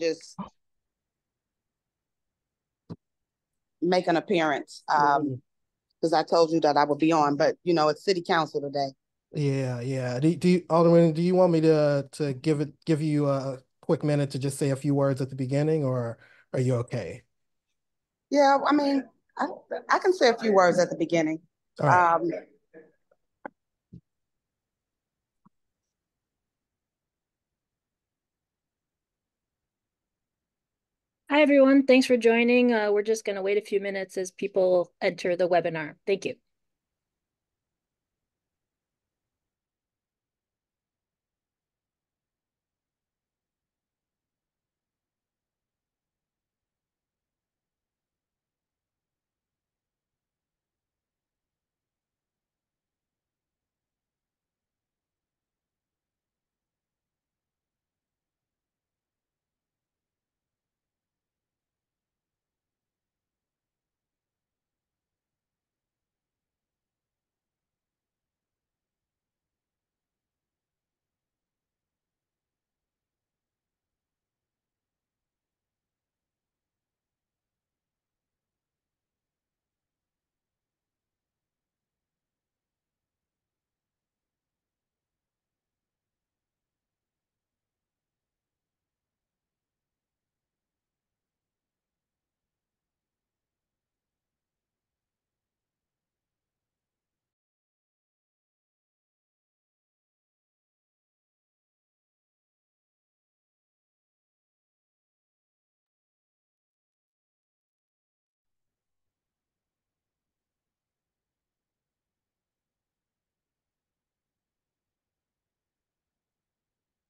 just make an appearance because I told you that I would be on, but you know, it's city council today. Yeah, yeah. Do you, Alderman, do you want me to give you a quick minute to just say a few words at the beginning, or are you okay? Yeah, I mean, I, I can say a few words at the beginning. All right. Um, Hi, everyone. Thanks for joining. We're just going to wait a few minutes as people enter the webinar. Thank you.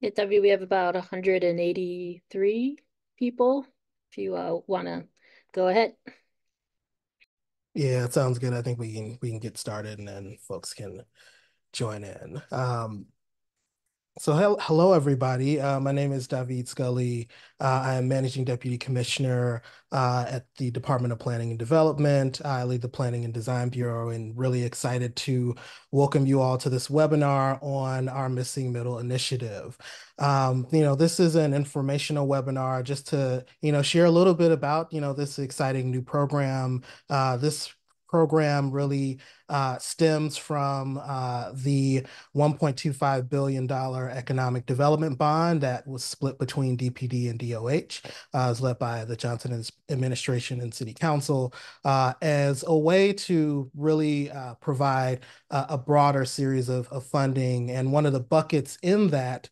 At W, we have about 183 people. If you want to go ahead. Yeah, it sounds good. I think we can get started and then folks can join in. So hello, everybody. My name is David Scully. I am Managing Deputy Commissioner at the Department of Planning and Development. I lead the Planning and Design Bureau and really excited to welcome you all to this webinar on our Missing Middle initiative. This is an informational webinar just to, share a little bit about, this exciting new program. This program really stems from the $1.25 billion economic development bond that was split between DPD and DOH. Is led by the Johnson administration and city council as a way to really provide a broader series of funding. And one of the buckets in that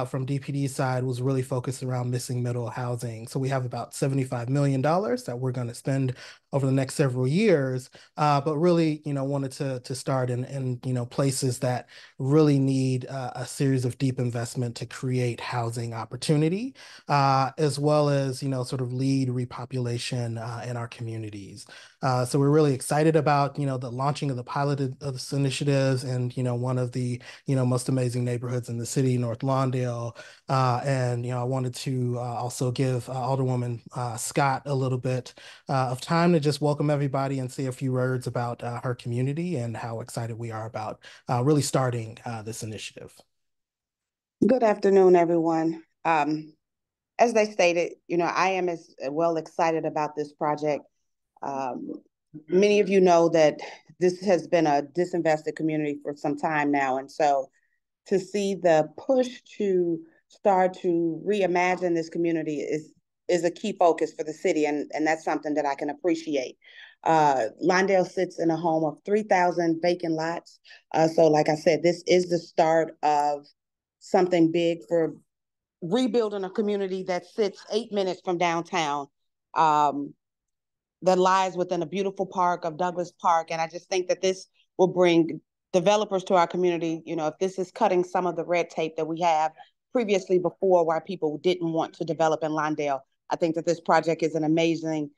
from DPD side was really focused around missing middle housing. So we have about $75 million that we're going to spend over the next several years, but really, wanted to start in places that really need a series of deep investment to create housing opportunity, as well as, sort of lead repopulation in our communities. So we're really excited about, the launching of the pilot of this initiatives and, one of the, most amazing neighborhoods in the city, North Lawndale. I wanted to also give Alderwoman Scott a little bit of time to just welcome everybody and say a few words about her community and how excited we are about really starting this initiative. Good afternoon, everyone. As they stated, I am as well excited about this project. Many of you know that this has been a disinvested community for some time now. And so to see the push to start to reimagine this community is a key focus for the city. And that's something that I can appreciate. Lawndale sits in a home of 3,000 vacant lots. So like I said, this is the start of something big for rebuilding a community that sits 8 minutes from downtown, that lies within a beautiful park of Douglas Park. And I just think that this will bring developers to our community. If this is cutting some of the red tape that we have previously before why people didn't want to develop in Lawndale, I think that this project is an amazing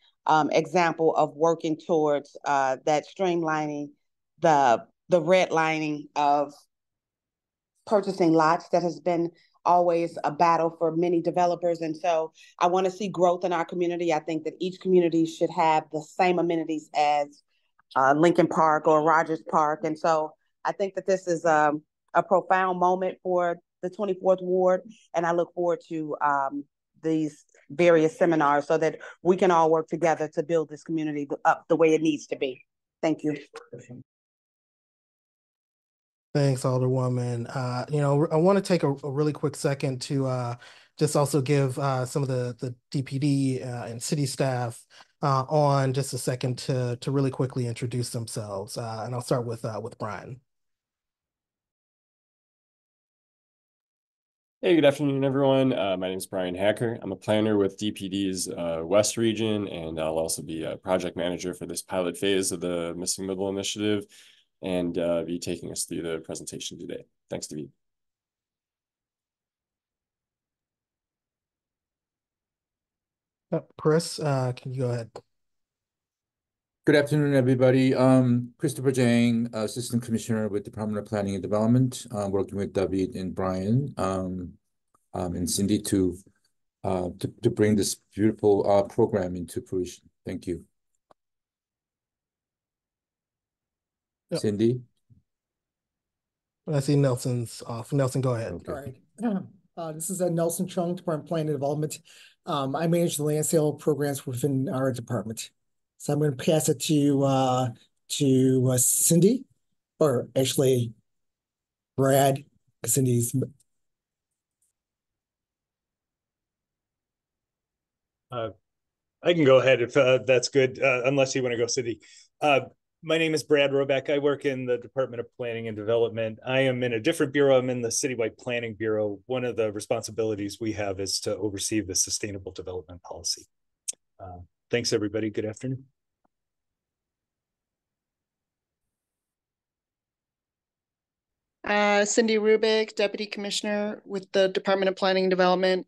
example of working towards that streamlining, the redlining of purchasing lots that has been always a battle for many developers. And so I want to see growth in our community. I think that each community should have the same amenities as Lincoln Park or Rogers Park. And so I think that this is a profound moment for the 24th Ward. And I look forward to these various seminars so that we can all work together to build this community up the way it needs to be. Thank you. Thanks, Alderwoman. I want to take a really quick second to just also give some of the DPD and city staff on just a second to really quickly introduce themselves. And I'll start with Brian. Hey, good afternoon, everyone. My name is Brian Hacker. I'm a planner with DPD's West Region, and I'll also be a project manager for this pilot phase of the Missing Middle Initiative, and be taking us through the presentation today. Thanks, David. Chris, can you go ahead? Good afternoon, everybody. Christopher Jang, Assistant Commissioner with Department of Planning and Development, working with David and Brian and Cindy to bring this beautiful program into fruition. Thank you. Yep. Cindy? I see Nelson's off. Nelson, go ahead. Okay. All right. This is Nelson Chung, Department of Planning and Development. I manage the land sale programs within our department. So I'm going to pass it to Cindy, or actually Brad, because Cindy's. I can go ahead if that's good, unless you want to go, Cindy. My name is Brad Robeck. I work in the Department of Planning and Development. I am in a different bureau. I'm in the Citywide Planning Bureau. One of the responsibilities we have is to oversee the Sustainable Development Policy. Thanks, everybody. Good afternoon. Cindy Rubik, Deputy Commissioner with the Department of Planning and Development.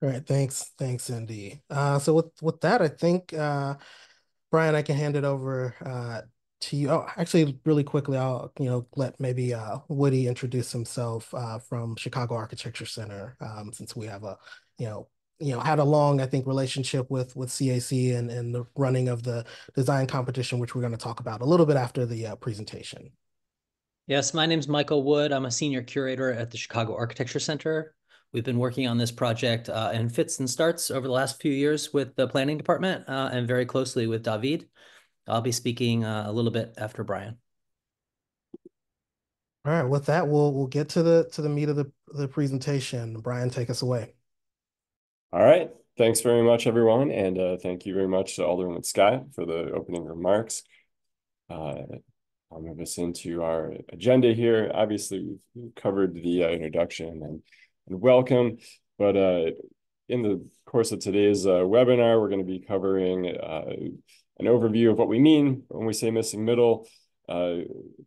All right, thanks, Cindy. So with that, I think Brian, I can hand it over to you. Oh, actually, really quickly, I'll let maybe Woody introduce himself from Chicago Architecture Center, since we have a had a long, I think, relationship with CAC and the running of the design competition, which we're going to talk about a little bit after the presentation. Yes, my name is Michael Wood. I'm a senior curator at the Chicago Architecture Center. We've been working on this project in fits and starts over the last few years with the planning department and very closely with David. I'll be speaking a little bit after Brian. All right, with that, we'll get to the meat of the presentation. Brian, take us away. All right. Thanks very much, everyone. And thank you very much to Alderman Scott for the opening remarks. I'll move us into our agenda here. Obviously, we've covered the introduction and welcome, but in the course of today's webinar, we're going to be covering an overview of what we mean when we say missing middle,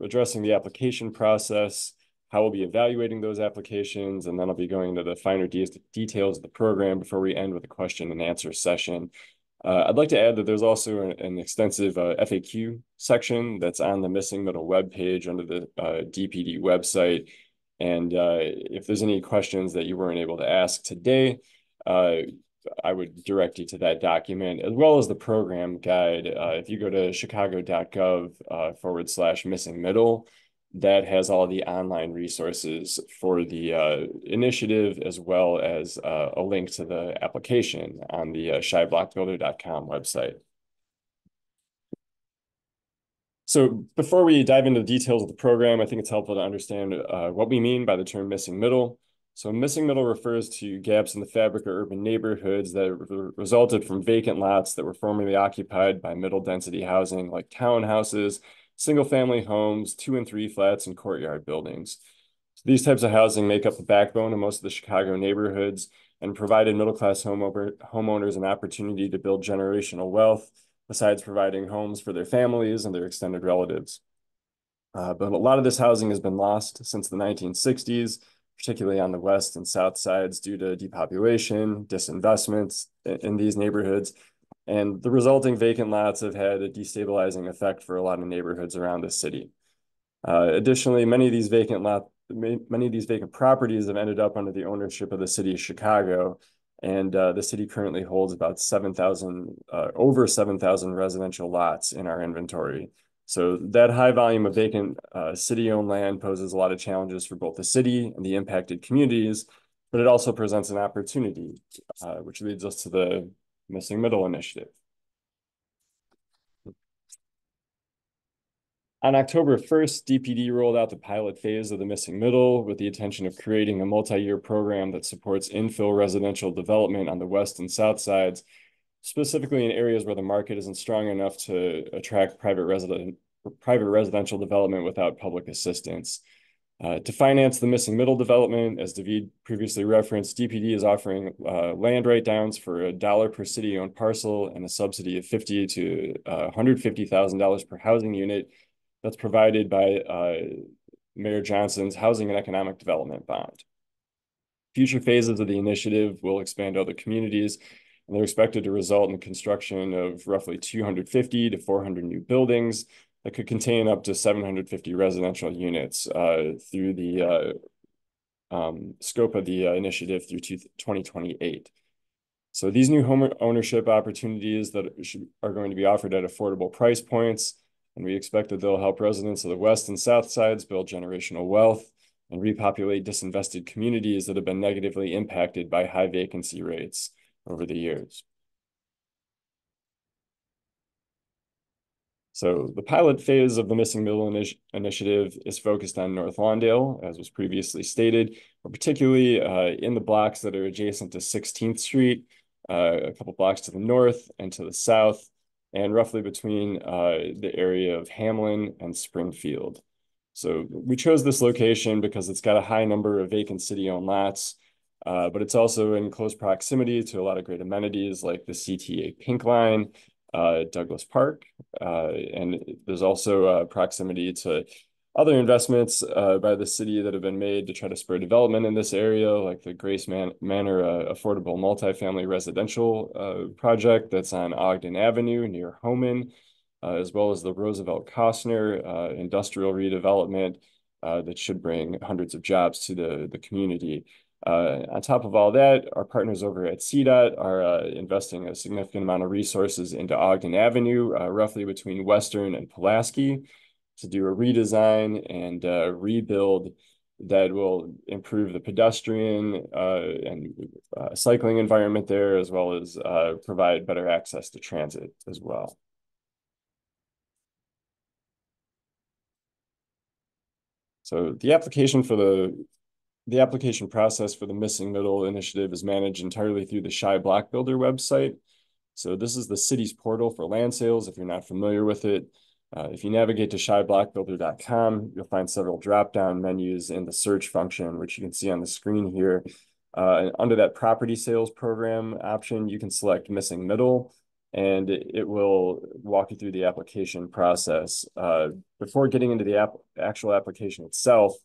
addressing the application process, how we'll be evaluating those applications, and then I'll be going into the finer details of the program before we end with a question and answer session. I'd like to add that there's also an extensive FAQ section that's on the Missing Middle webpage under the DPD website. And if there's any questions that you weren't able to ask today, I would direct you to that document, as well as the program guide. If you go to chicago.gov/missing middle, that has all the online resources for the initiative, as well as a link to the application on the shyblockbuilder.com website. So before we dive into the details of the program, I think it's helpful to understand what we mean by the term missing middle. So missing middle refers to gaps in the fabric of urban neighborhoods that resulted from vacant lots that were formerly occupied by middle density housing like townhouses, single-family homes, 2 and 3 flats, and courtyard buildings. So these types of housing make up the backbone of most of the Chicago neighborhoods and provided middle-class homeowners an opportunity to build generational wealth, besides providing homes for their families and their extended relatives. But a lot of this housing has been lost since the 1960s, particularly on the west and south sides due to depopulation, disinvestments in these neighborhoods. And the resulting vacant lots have had a destabilizing effect for a lot of neighborhoods around the city. Additionally, many of these vacant properties have ended up under the ownership of the city of Chicago, and the city currently holds about over 7,000 residential lots in our inventory. So that high volume of vacant city-owned land poses a lot of challenges for both the city and the impacted communities, but it also presents an opportunity, which leads us to the Missing Middle Initiative. On October 1st, DPD rolled out the pilot phase of the Missing Middle with the intention of creating a multi-year program that supports infill residential development on the west and south sides, specifically in areas where the market isn't strong enough to attract private residential development without public assistance. To finance the Missing Middle development, as David previously referenced, DPD is offering land write-downs for $1 per city-owned parcel and a subsidy of $50,000 to $150,000 per housing unit that's provided by Mayor Johnson's Housing and Economic Development Bond. Future phases of the initiative will expand to other communities, and they're expected to result in the construction of roughly 250 to 400 new buildings that could contain up to 750 residential units through the scope of the initiative through 2028. So these new home ownership opportunities that are going to be offered at affordable price points, and we expect that they'll help residents of the west and south sides build generational wealth and repopulate disinvested communities that have been negatively impacted by high vacancy rates over the years. So the pilot phase of the Missing Middle Initiative is focused on North Lawndale, as was previously stated, but particularly in the blocks that are adjacent to 16th Street, a couple blocks to the north and to the south, and roughly between the area of Hamlin and Springfield. So we chose this location because it's got a high number of vacant city-owned lots, but it's also in close proximity to a lot of great amenities like the CTA Pink Line, Douglas Park, and there's also proximity to other investments by the city that have been made to try to spur development in this area, like the Grace Manor affordable multifamily residential project that's on Ogden Avenue near Homan, as well as the Roosevelt Costner industrial redevelopment that should bring hundreds of jobs to the community. On top of all that, our partners over at CDOT are investing a significant amount of resources into Ogden Avenue, roughly between Western and Pulaski, to do a redesign and rebuild that will improve the pedestrian and cycling environment there, as well as provide better access to transit as well. So the application process for the Missing Middle Initiative is managed entirely through the Shy Block Builder website. So this is the city's portal for land sales, if you're not familiar with it. If you navigate to shyblockbuilder.com, you'll find several drop-down menus in the search function, which you can see on the screen here. Under that property sales program option, you can select Missing Middle, and it will walk you through the application process. Before getting into the actual application itself,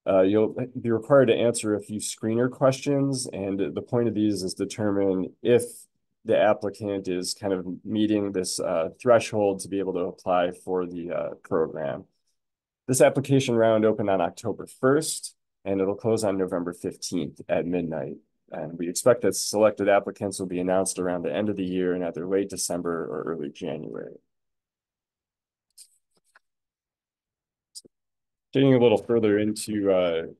you'll be required to answer a few screener questions, and the point of these is determine if the applicant is kind of meeting this threshold to be able to apply for the program. This application round opened on October 1st, and it'll close on November 15th at midnight. And we expect that selected applicants will be announced around the end of the year in either late December or early January. Getting a little further into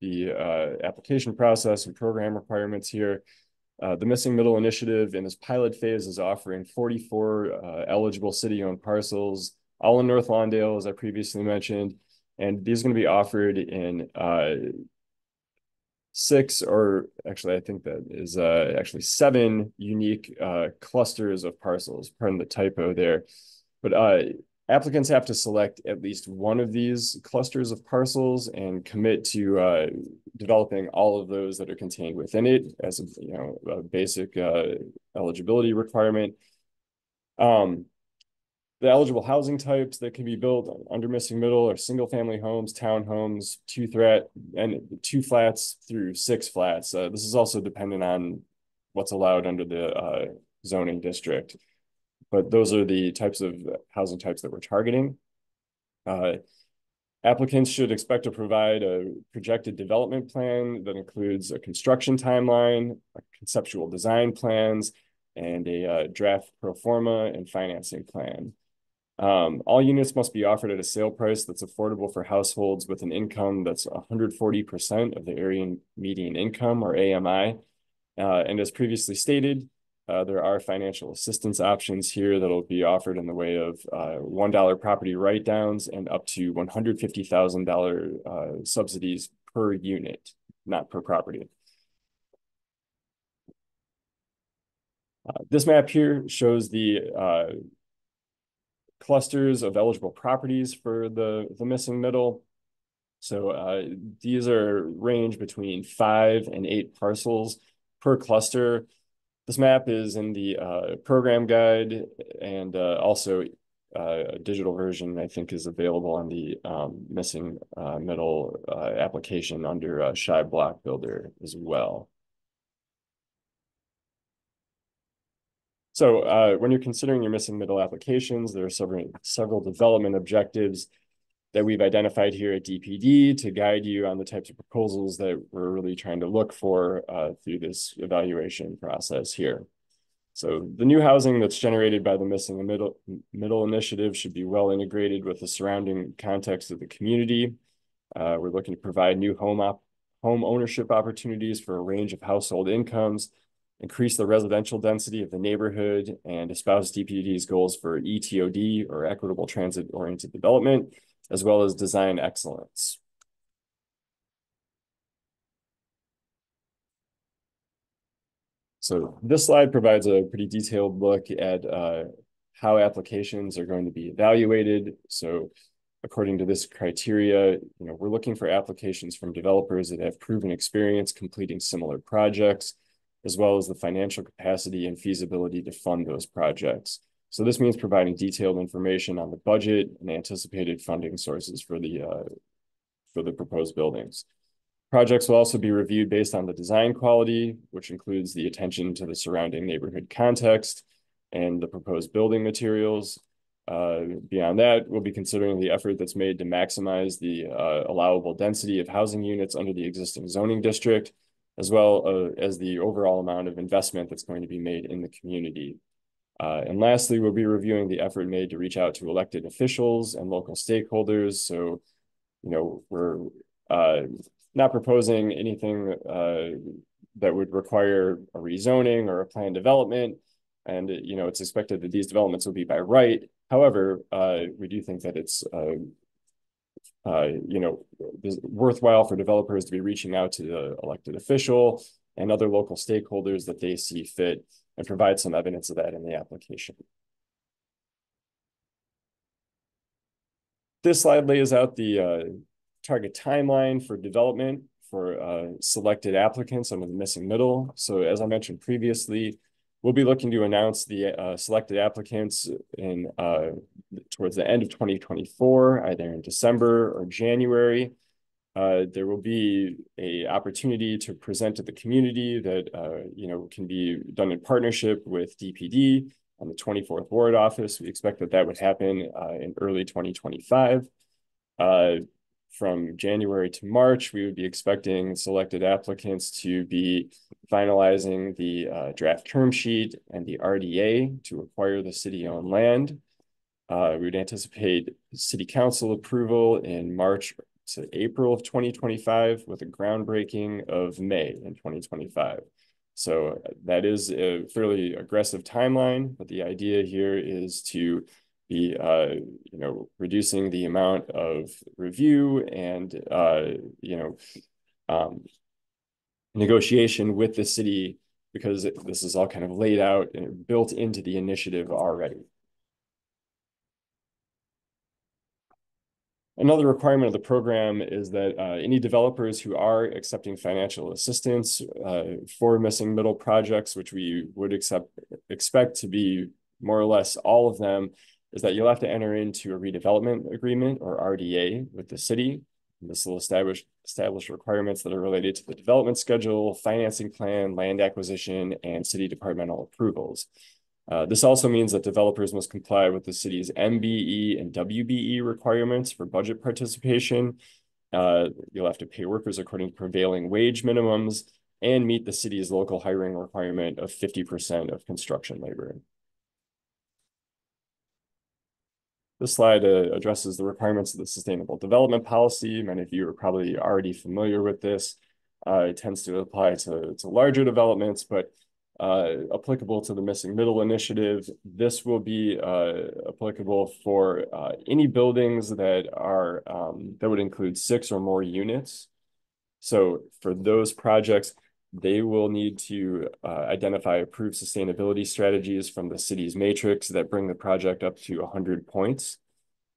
the application process and program requirements here, the Missing Middle Initiative in its pilot phase is offering 44 eligible city-owned parcels, all in North Lawndale, as I previously mentioned, and these are going to be offered in 6, or actually I think that is actually 7 unique clusters of parcels. Pardon the typo there, but applicants have to select at least one of these clusters of parcels and commit to developing all of those that are contained within it as a basic eligibility requirement. The eligible housing types that can be built under Missing Middle are single-family homes, townhomes, 2 flats through 6 flats. This is also dependent on what's allowed under the zoning district. But those are the types of housing types that we're targeting. Applicants should expect to provide a projected development plan that includes a construction timeline, conceptual design plans, and a draft pro forma and financing plan. All units must be offered at a sale price that's affordable for households with an income that's 140% of the area median income, or AMI. And as previously stated, there are financial assistance options here that'll be offered in the way of $1 property write-downs and up to $150,000 subsidies per unit, not per property. This map here shows the clusters of eligible properties for the missing middle. So these are range between 5 and 8 parcels per cluster. This map is in the program guide, and also a digital version, I think, is available on the missing middle application under Shy Block Builder as well. So when you're considering your missing middle applications, there are several development objectives that we've identified here at DPD to guide you on the types of proposals that we're really trying to look for through this evaluation process here. So the new housing that's generated by the missing middle initiative should be well integrated with the surrounding context of the community. We're looking to provide new home ownership opportunities for a range of household incomes, increase the residential density of the neighborhood, and espouse DPD's goals for ETOD, or equitable transit-oriented development, as well as design excellence. So this slide provides a pretty detailed look at how applications are going to be evaluated. So according to this criteria, we're looking for applications from developers that have proven experience completing similar projects, as well as the financial capacity and feasibility to fund those projects. So this means providing detailed information on the budget and anticipated funding sources for the proposed buildings. Projects will also be reviewed based on the design quality, which includes the attention to the surrounding neighborhood context and the proposed building materials. Beyond that, we'll be considering the effort that's made to maximize the allowable density of housing units under the existing zoning district, as well as the overall amount of investment that's going to be made in the community. And lastly, we'll be reviewing the effort made to reach out to elected officials and local stakeholders. So, we're not proposing anything that would require a rezoning or a planned development. And, it's expected that these developments will be by right. However, we do think that it's, worthwhile for developers to be reaching out to the elected official and other local stakeholders that they see fit, and provide some evidence of that in the application. This slide lays out the target timeline for development for selected applicants under the missing middle. So as I mentioned previously, we'll be looking to announce the selected applicants towards the end of 2024, either in December or January. There will be an opportunity to present to the community that can be done in partnership with DPD on the 24th Ward Office. We expect that would happen in early 2025. From January to March, we would be expecting selected applicants to be finalizing the draft term sheet and the RDA to acquire the city-owned land. We would anticipate city council approval in March to April of 2025, with a groundbreaking of May in 2025. So that is a fairly aggressive timeline, but the idea here is to be, reducing the amount of review and, negotiation with the city, because this is all kind of laid out and built into the initiative already. Another requirement of the program is that any developers who are accepting financial assistance for missing middle projects, which we would expect to be more or less all of them, is that you'll have to enter into a redevelopment agreement, or RDA, with the city. And this will establish requirements that are related to the development schedule, financing plan, land acquisition, and city departmental approvals. This also means that developers must comply with the city's MBE and WBE requirements for budget participation. You'll have to pay workers according to prevailing wage minimums and meet the city's local hiring requirement of 50% of construction labor. This slide addresses the requirements of the Sustainable Development Policy. Many of you are probably already familiar with this. It tends to apply to larger developments, but applicable to the Missing Middle Initiative. This will be applicable for any buildings that are that would include 6 or more units. So for those projects, they will need to identify approved sustainability strategies from the city's matrix that bring the project up to 100 points.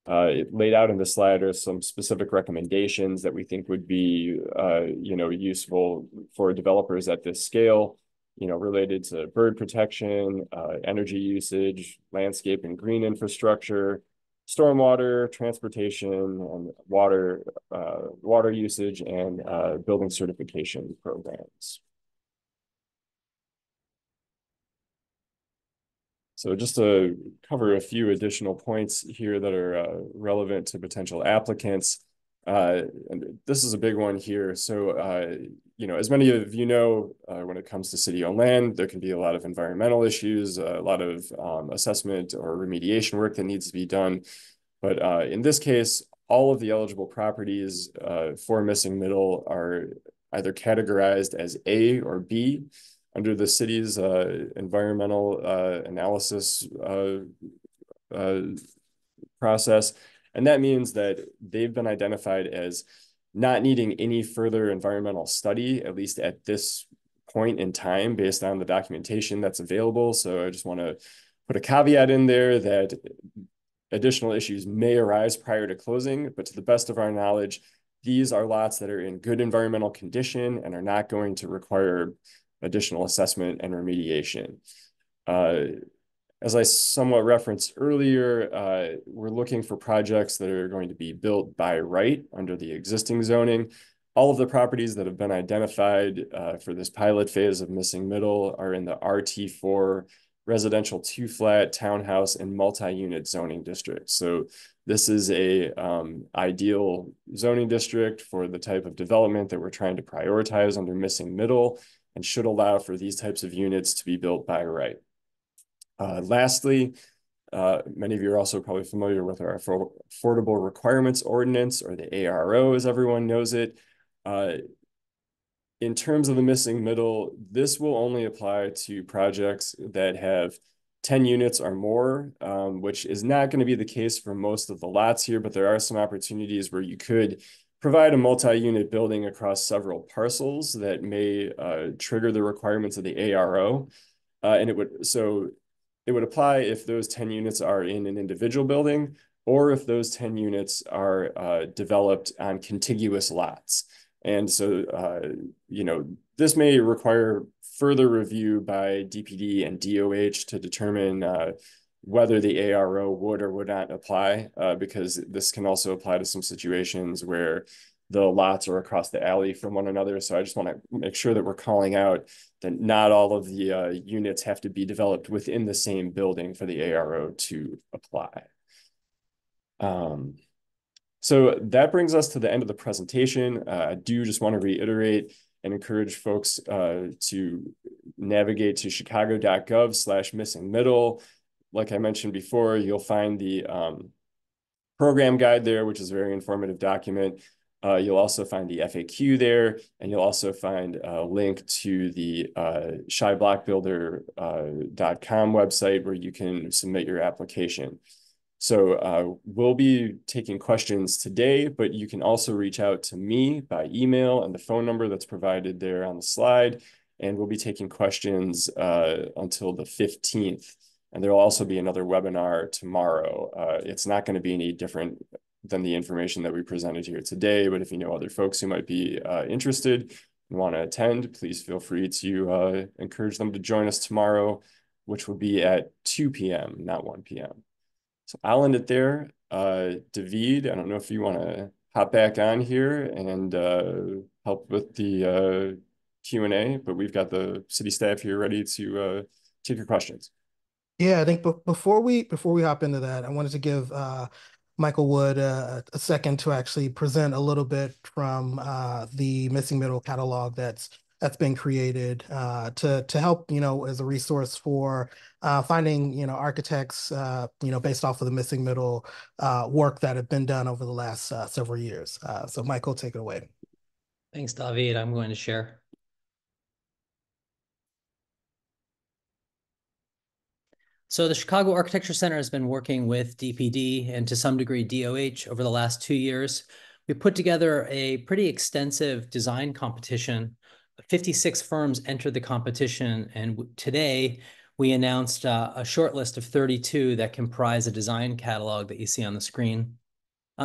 Laid out in the slide are some specific recommendations that we think would be, useful for developers at this scale, related to bird protection, energy usage, landscape and green infrastructure, stormwater, transportation, and water usage, and building certification programs. So just to cover a few additional points here that are relevant to potential applicants. And this is a big one here. So, as many of you know, when it comes to city-owned land, there can be a lot of environmental issues, a lot of assessment or remediation work that needs to be done. But in this case, all of the eligible properties for Missing Middle are either categorized as A or B under the city's environmental analysis process. And that means that they've been identified as not needing any further environmental study, at least at this point in time, based on the documentation that's available. So I just want to put a caveat in there that additional issues may arise prior to closing, but to the best of our knowledge, these are lots that are in good environmental condition and are not going to require additional assessment and remediation. As I somewhat referenced earlier, we're looking for projects that are going to be built by right under the existing zoning. All of the properties that have been identified for this pilot phase of Missing Middle are in the RT4 residential 2-flat townhouse and multi-unit zoning district. So this is a ideal zoning district for the type of development that we're trying to prioritize under Missing Middle, and should allow for these types of units to be built by right. Lastly, many of you are also probably familiar with our Affordable Requirements Ordinance, or the ARO as everyone knows it. In terms of the Missing Middle, this will only apply to projects that have 10 units or more, which is not going to be the case for most of the lots here, but there are some opportunities where you could provide a multi-unit building across several parcels that may trigger the requirements of the ARO. And it would apply if those 10 units are in an individual building, or if those 10 units are developed on contiguous lots. And so, this may require further review by DPD and DOH to determine whether the ARO would or would not apply, because this can also apply to some situations where the lots are across the alley from one another. So I just want to make sure that we're calling out that not all of the units have to be developed within the same building for the ARO to apply. So that brings us to the end of the presentation. I do just want to reiterate and encourage folks to navigate to chicago.gov/missingmiddle. Like I mentioned before, you'll find the program guide there, which is a very informative document. You'll also find the FAQ there, and you'll also find a link to the shyblockbuilder.com website where you can submit your application. So we'll be taking questions today, but you can also reach out to me by email and the phone number that's provided there on the slide. And we'll be taking questions until the 15th. And there will also be another webinar tomorrow. It's not going to be any different than the information that we presented here today, but if you know other folks who might be interested and want to attend, please feel free to encourage them to join us tomorrow, which will be at 2 p.m., not 1 p.m. So I'll end it there. David, I don't know if you want to hop back on here and help with the Q&A, but we've got the city staff here ready to take your questions. Yeah, I think before we hop into that, I wanted to give Michael Wood a second to actually present a little bit from the Missing Middle catalog that's that's been created to help, as a resource for finding, architects, based off of the missing middle work that have been done over the last several years. So Michael, take it away. Thanks, David. I'm going to share. So the Chicago Architecture Center has been working with DPD and to some degree DOH over the last 2 years. We put together a pretty extensive design competition. 56 firms entered the competition, and today we announced a short list of 32 that comprise a design catalog that you see on the screen.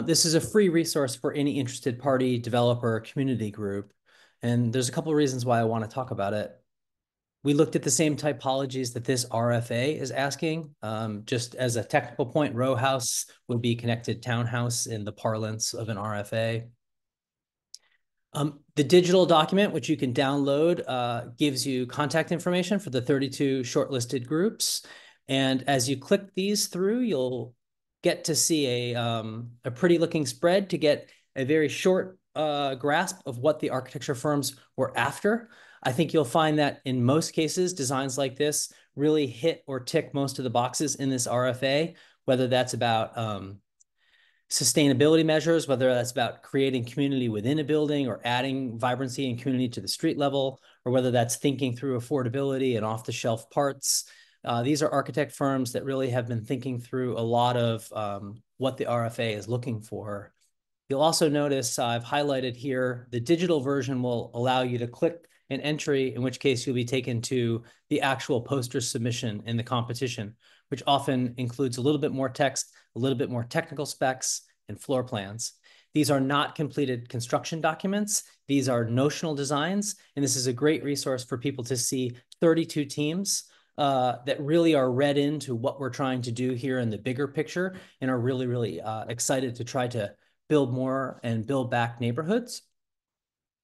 This is a free resource for any interested party, developer, community group, and there's a couple of reasons why I want to talk about it. We looked at the same typologies that this RFA is asking. Just as a technical point, row house would be connected townhouse in the parlance of an RFA. The digital document, which you can download, gives you contact information for the 32 shortlisted groups. And as you click these through, you'll get to see a pretty looking spread to get a very short grasp of what the architecture firms were after. I think you'll find that in most cases, designs like this really hit or tick most of the boxes in this RFA, whether that's about sustainability measures, whether that's about creating community within a building or adding vibrancy and community to the street level, or whether that's thinking through affordability and off-the-shelf parts. These are architect firms that really have been thinking through a lot of what the RFA is looking for. You'll also notice I've highlighted here, the digital version will allow you to click an entry, in which case you'll be taken to the actual poster submission in the competition, which often includes a little bit more text, a little bit more technical specs, and floor plans. These are not completed construction documents. These are notional designs, and this is a great resource for people to see 32 teams that really are read into what we're trying to do here in the bigger picture and are really, really excited to try to build more and build back neighborhoods.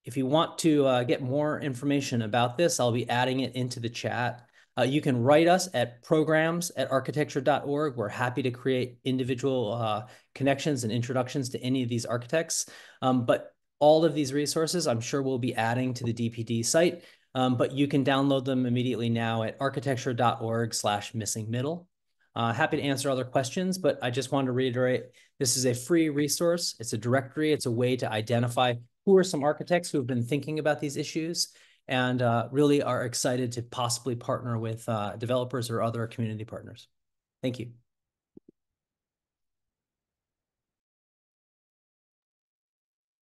If you want to get more information about this, I'll be adding it into the chat. You can write us at programs@architecture.org. We're happy to create individual connections and introductions to any of these architects. But all of these resources, I'm sure we'll be adding to the DPD site, but you can download them immediately now at architecture.org/missingmiddle. Happy to answer other questions, but I just wanted to reiterate, this is a free resource. It's a directory. It's a way to identify who are some architects who have been thinking about these issues and really are excited to possibly partner with developers or other community partners. Thank you.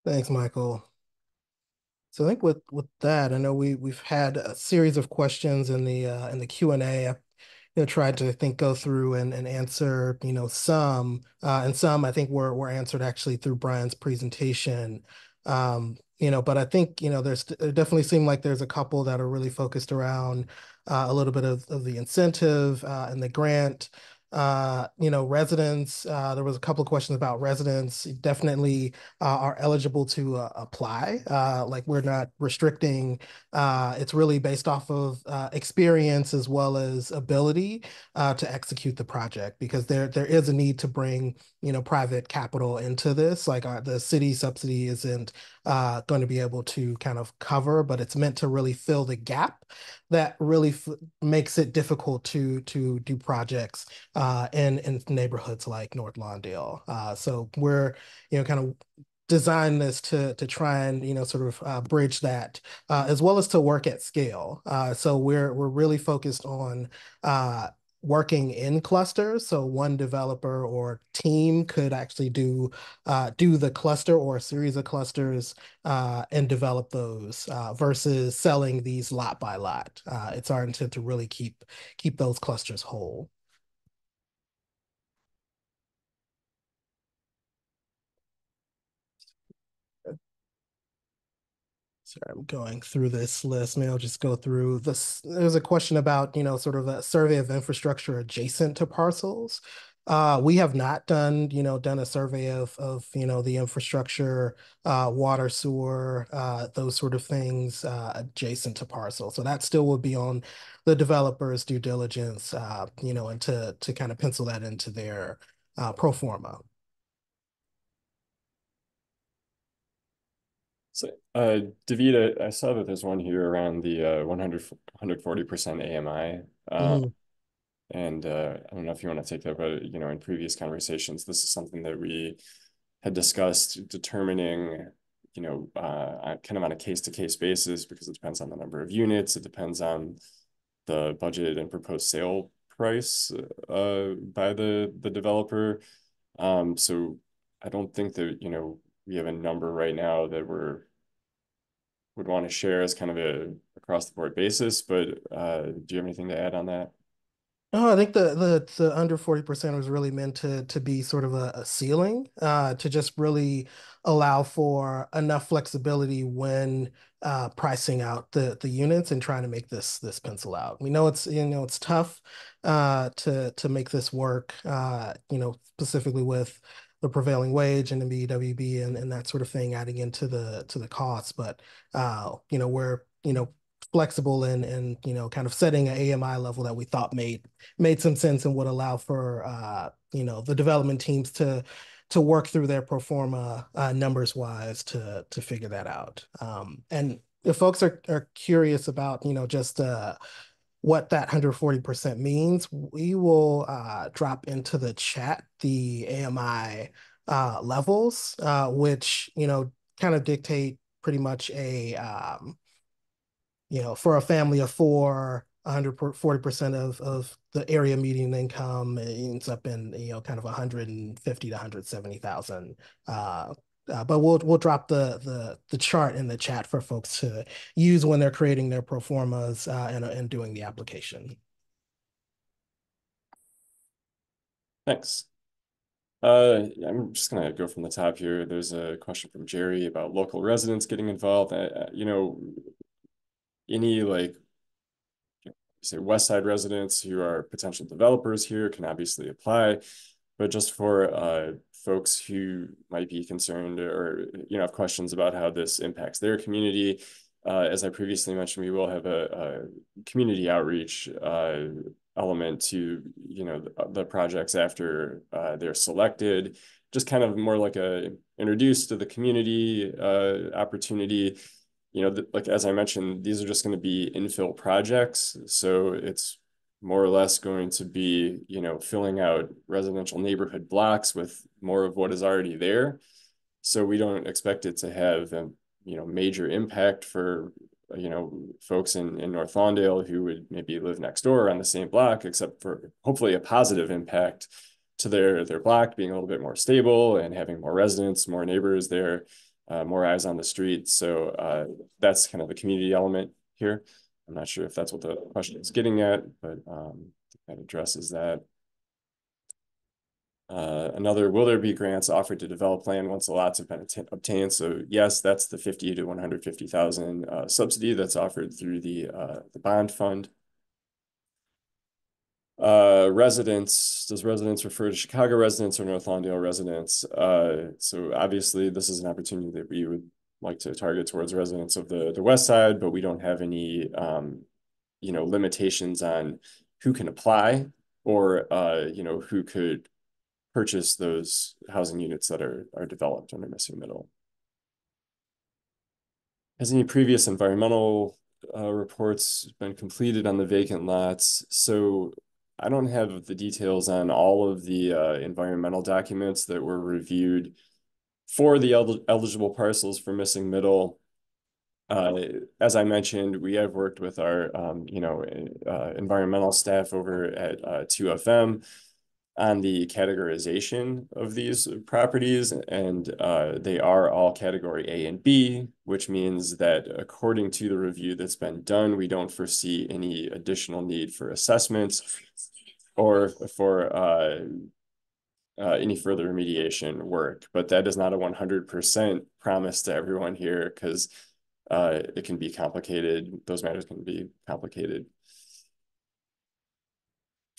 Thanks, Michael. So I think with that, I know we've had a series of questions in the Q&A. Tried to go through and answer, some, and some I think were answered actually through Brian's presentation. But I think, it definitely seemed like there's a couple that are really focused around a little bit of the incentive and the grant. Residents, there was a couple of questions about residents definitely are eligible to apply. Like we're not restricting, it's really based off of experience as well as ability to execute the project, because there is a need to bring, private capital into this. Like the city subsidy isn't going to be able to kind of cover, but it's meant to really fill the gap that really makes it difficult to do projects in neighborhoods like North Lawndale. So we're, kind of design this to try and, sort of bridge that as well as to work at scale. So we're really focused on working in clusters. So one developer or team could actually do the cluster or a series of clusters and develop those versus selling these lot by lot. It's our intent to really keep those clusters whole. Sorry, I'm going through this list. Maybe I'll just go through this. There's a question about, sort of a survey of infrastructure adjacent to parcels. We have not done a survey of the infrastructure, water, sewer, those sort of things adjacent to parcels. So that still would be on the developer's due diligence, and to kind of pencil that into their pro forma. So, David, I saw that there's one here around the 140% AMI. And I don't know if you want to take that, but in previous conversations, this is something that we had discussed determining, kind of on a case-to-case basis, because it depends on the number of units, it depends on the budget and proposed sale price by the developer. So I don't think that we have a number right now that would want to share as kind of a across the board basis, but do you have anything to add on that? Oh, I think the under 40% was really meant to be sort of a ceiling, to just really allow for enough flexibility when pricing out the units and trying to make this pencil out. We know it's tough to make this work, specifically with the prevailing wage and the BWB and that sort of thing adding into the costs. But we're flexible and kind of setting an AMI level that we thought made some sense and would allow for the development teams to work through their pro forma numbers wise to figure that out. And if folks are curious about just what that 140% means, we will drop into the chat the AMI levels, which kind of dictate pretty much a for a family of four, 140% of the area median income ends up in kind of 150 to 170,000. But we'll drop the chart in the chat for folks to use when they're creating their pro formas and doing the application. Thanks. I'm just gonna go from the top here. There's a question from Jerry about local residents getting involved. Any say West Side residents who are potential developers here can obviously apply, but just for folks who might be concerned or have questions about how this impacts their community, as I previously mentioned, we will have a community outreach element to the projects after they're selected, just kind of more like a introduce to the community opportunity. Like as I mentioned, these are just going to be infill projects, so it's more or less going to be filling out residential neighborhood blocks with more of what is already there. So we don't expect it to have a major impact for folks in North Lawndale who would maybe live next door on the same block, except for hopefully a positive impact to their block being a little bit more stable and having more residents, more neighbors there, more eyes on the street. So that's kind of the community element here. I'm not sure if that's what the question is getting at, but that addresses that. Another, will there be grants offered to develop land once the lots have been obtained? So yes, that's the 50 to 150,000 subsidy that's offered through the bond fund. Residents, does residents refer to Chicago residents or North Lawndale residents? So obviously this is an opportunity that we would like to target towards residents of the West Side, but we don't have any limitations on who can apply or who could purchase those housing units that are developed under Missing Middle. Has any previous environmental reports been completed on the vacant lots? So I don't have the details on all of the environmental documents that were reviewed for the eligible parcels for Missing Middle. As I mentioned, we have worked with our environmental staff over at 2FM on the categorization of these properties, and they are all category A and B, which means that according to the review that's been done, we don't foresee any additional need for assessments or for any further remediation work. But that is not a 100% promise to everyone here, because it can be complicated. Those matters can be complicated.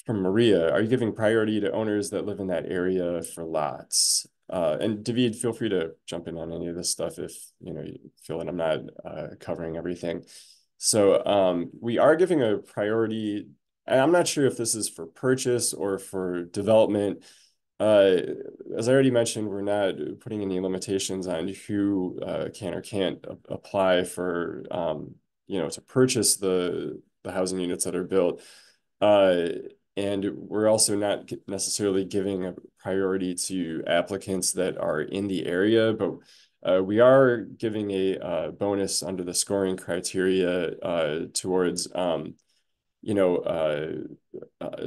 From Maria, are you giving priority to owners that live in that area for lots? And David, feel free to jump in on any of this stuff if you feel that I'm not covering everything. So we are giving a priority, and I'm not sure if this is for purchase or for development, Uh, as I already mentioned, we're not putting any limitations on who can or can't apply for, to purchase the housing units that are built. And we're also not necessarily giving a priority to applicants that are in the area, but we are giving a bonus under the scoring criteria towards,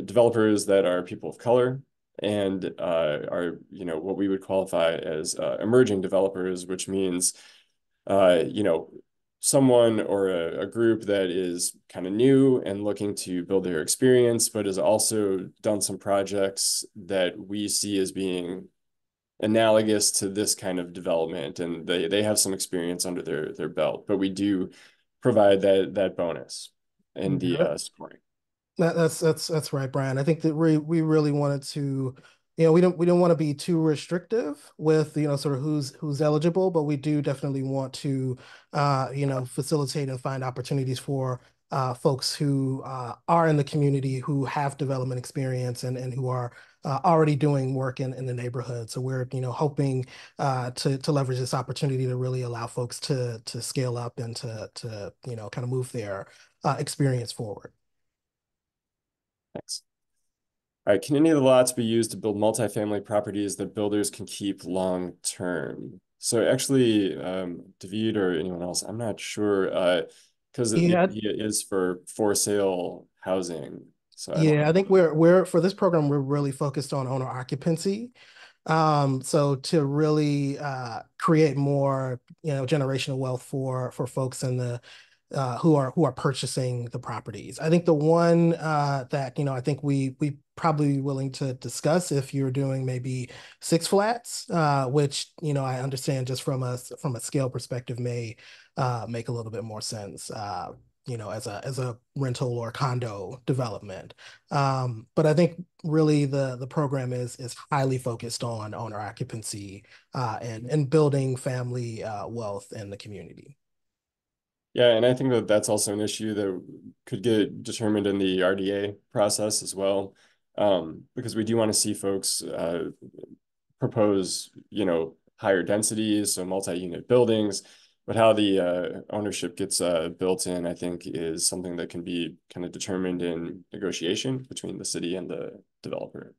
developers that are people of color and are, what we would qualify as emerging developers, which means, someone or a group that is kind of new and looking to build their experience, but has also done some projects that we see as being analogous to this kind of development, and they have some experience under their belt. But we do provide that bonus in the scoring. That's right, Brian. I think that we really wanted to, we don't want to be too restrictive with, sort of who's eligible, but we do definitely want to, facilitate and find opportunities for folks who are in the community, who have development experience and who are already doing work in the neighborhood. So we're, hoping to leverage this opportunity to really allow folks to scale up and to kind of move their experience forward. Thanks. All right, can any of the lots be used to build multifamily properties that builders can keep long term? So actually, David or anyone else, I'm not sure, because it is for sale housing. So I think we're for this program, we're really focused on owner occupancy. So to really create more, generational wealth for folks in the who are purchasing the properties. I think the one that I think we probably be willing to discuss if you're doing maybe 6 flats, which I understand just from a scale perspective may make a little bit more sense. As a rental or condo development. But I think really the program is highly focused on owner occupancy and building family wealth in the community. Yeah, and I think that that's also an issue that could get determined in the RDA process as well, because we do want to see folks propose, higher densities, so multi-unit buildings, but how the ownership gets built in, I think, is something that can be kind of determined in negotiation between the city and the developer.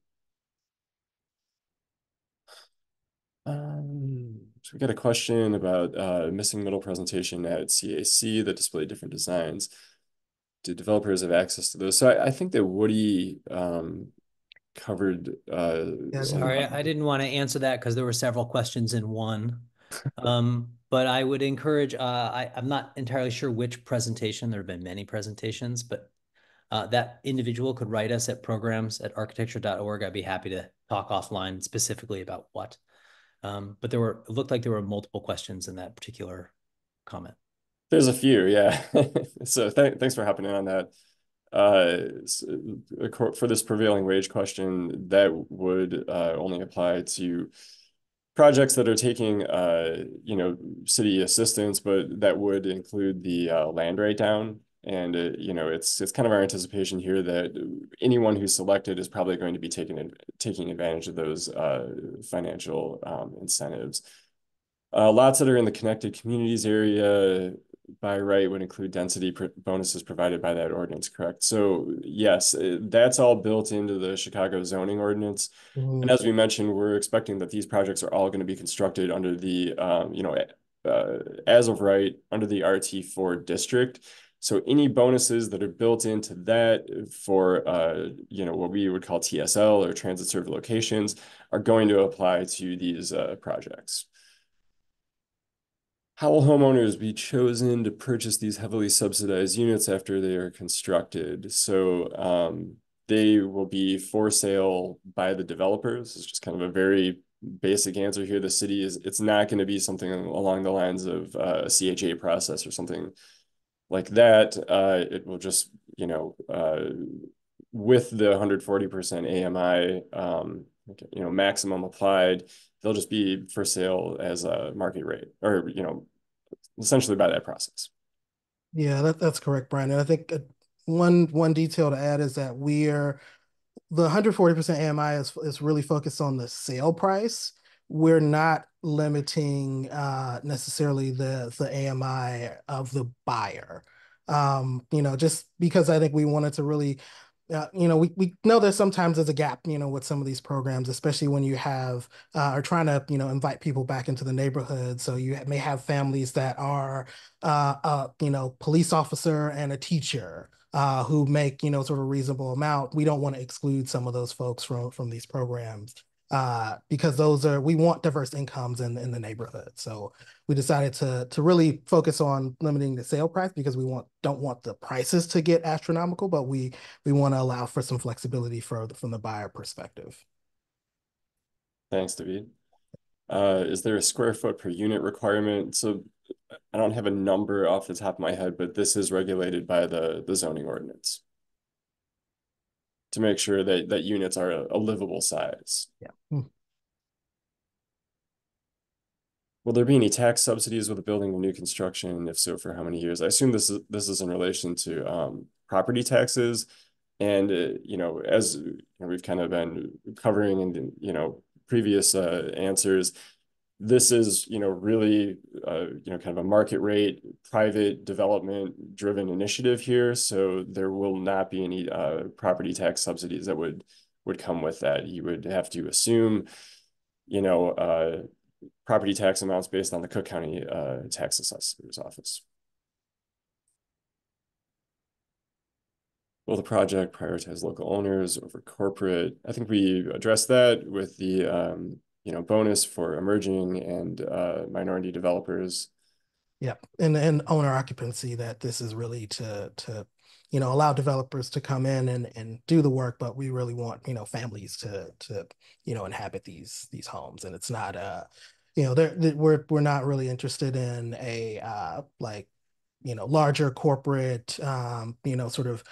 So we got a question about missing middle presentation at CAC that display different designs. Do developers have access to those? So I think that Woody covered. Sorry, I didn't want to answer that because there were several questions in one. But I would encourage, I'm not entirely sure which presentation. There have been many presentations, but that individual could write us at programs@architecture.org. I'd be happy to talk offline specifically about what. But it looked like there were multiple questions in that particular comment. There's a few, yeah. So thanks for hopping in on that. For this prevailing wage question, that would only apply to projects that are taking, city assistance, but that would include the land write-down. And, it's kind of our anticipation here that anyone who's selected is probably going to be taking advantage of those financial incentives. Lots that are in the connected communities area by right would include density bonuses provided by that ordinance, correct? So yes, that's all built into the Chicago zoning ordinance. Mm-hmm. And as we mentioned, we're expecting that these projects are all going to be constructed under the, as of right, under the RT4 district. So any bonuses that are built into that for, what we would call TSL or transit served locations are going to apply to these projects. How will homeowners be chosen to purchase these heavily subsidized units after they are constructed? So they will be for sale by the developers. It's just kind of a very basic answer here. The city it's not going to be something along the lines of a CHA process or something like that. It will just, with the 140% AMI, maximum applied, they'll just be for sale as a market rate or, essentially by that process. Yeah, that's correct, Brian. And I think one detail to add is that the 140% AMI is really focused on the sale price. We're not limiting necessarily the AMI of the buyer. Just because I think we wanted to really, we know that sometimes there's a gap, with some of these programs, especially when you are trying to, invite people back into the neighborhood. So you may have families that are, police officer and a teacher who make, sort of a reasonable amount. We don't want to exclude some of those folks from these programs because we want diverse incomes in the neighborhood. So we decided to really focus on limiting the sale price because don't want the prices to get astronomical, but we want to allow for some flexibility from the buyer perspective. Thanks, David. Is there a square foot per unit requirement? So I don't have a number off the top of my head, but this is regulated by the zoning ordinance to make sure that units are a livable size. Yeah. Will there be any tax subsidies with a building or new construction? If so, for how many years? I assume this is in relation to property taxes. And, as we've kind of been covering in, previous answers, this is, really, kind of a market rate, private development driven initiative here. So there will not be any property tax subsidies that would come with that. You would have to assume, property tax amounts based on the Cook County Tax Assessor's Office. Will the project prioritize local owners over corporate? I think we addressed that with the bonus for emerging and minority developers. Yeah, and owner occupancy, that this is really to allow developers to come in and do the work, but we really want families to inhabit these homes, and it's not we're not really interested in a larger corporate sort of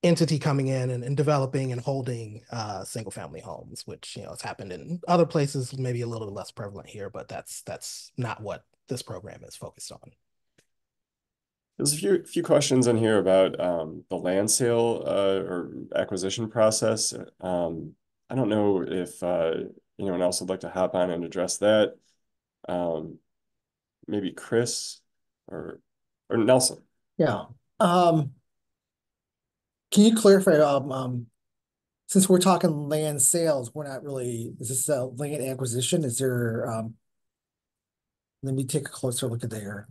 entity coming in and developing and holding single family homes, which has happened in other places, maybe a little less prevalent here, but that's not what this program is focused on. There's a few questions in here about the land sale or acquisition process. I don't know if anyone else would like to hop on and address that. Maybe Chris or Nelson. Yeah. Can you clarify, since we're talking land sales, is this a land acquisition? Is there, let me take a closer look at the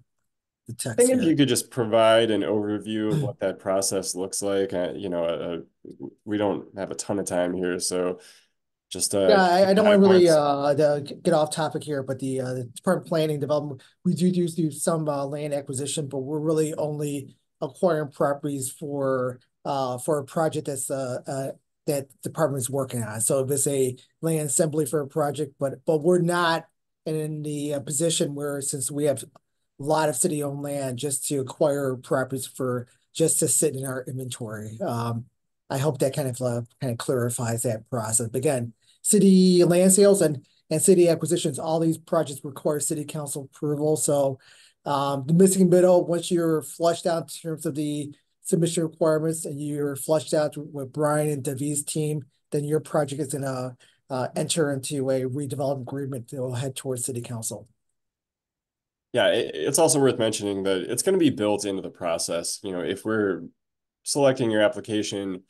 text I think here. if you could just provide an overview of what that process looks like. We don't have a ton of time here, so just yeah, I don't want to really get off topic here, but the Department of Planning and Development, we do some land acquisition, but we're really only acquiring properties for a project that's that department is working on. So if it's a land assembly for a project, but we're not in the position where, since we have a lot of city-owned land, just to acquire properties just to sit in our inventory. I hope that kind of clarifies that process. But again, city land sales and city acquisitions, all these projects require city council approval. So the missing middle, once you're flushed out in terms of the submission requirements and you're flushed out with Brian and David's team, then your project is going to enter into a redevelopment agreement that will head towards city council. Yeah, it's also worth mentioning that it's going to be built into the process. If we're selecting your application,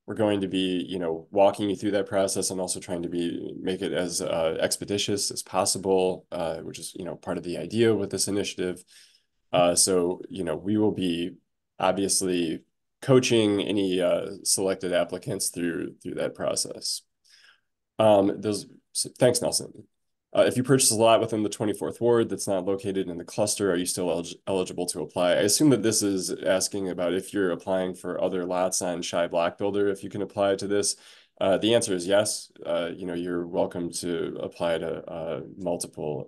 we're going to be, walking you through that process and also trying to make it as expeditious as possible, which is, part of the idea with this initiative. So, we will be obviously coaching any selected applicants through that process. Thanks, Nelson. If you purchase a lot within the 24th ward that's not located in the cluster, are you still eligible to apply? I assume that this is asking about if you're applying for other lots on Shy Block Builder, if you can apply to this. The answer is yes. You're welcome to apply to multiple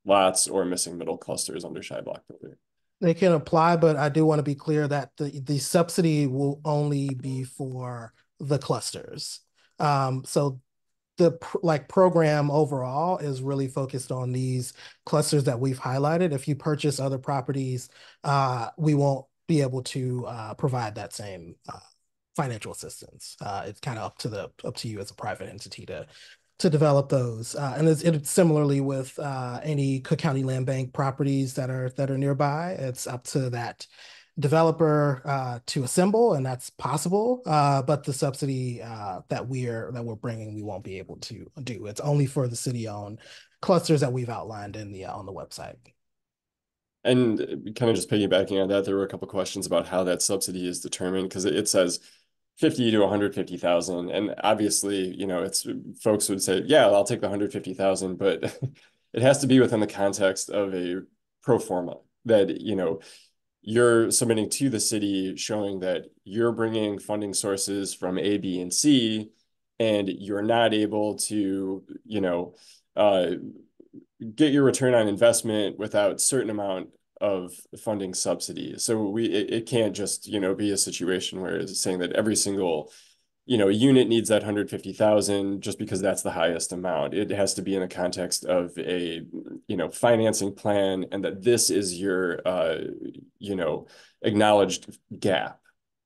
lots or missing middle clusters under Shy Block Builder. They can apply, but I do want to be clear that the subsidy will only be for the clusters. So the program overall is really focused on these clusters that we've highlighted. If you purchase other properties, we won't be able to provide that same financial assistance. It's kind of up to you as a private entity to develop those. And it's similarly with any Cook County Land Bank properties that are nearby. It's up to that developer to assemble, and that's possible. But the subsidy that we're bringing, we won't be able to do. It's only for the city-owned clusters that we've outlined in the on the website. And kind of just piggybacking on that, there were a couple questions about how that subsidy is determined, because it says 50 to 150,000. And obviously, it's folks would say, yeah, I'll take the 150,000, but it has to be within the context of a pro forma that, you're submitting to the city showing that you're bringing funding sources from A, B, and C, and you're not able to, get your return on investment without certain amount of funding subsidy. So it can't just, be a situation where it's saying that every single, unit needs that 150,000 just because that's the highest amount. It has to be in the context of a, financing plan, and that this is your, acknowledged gap.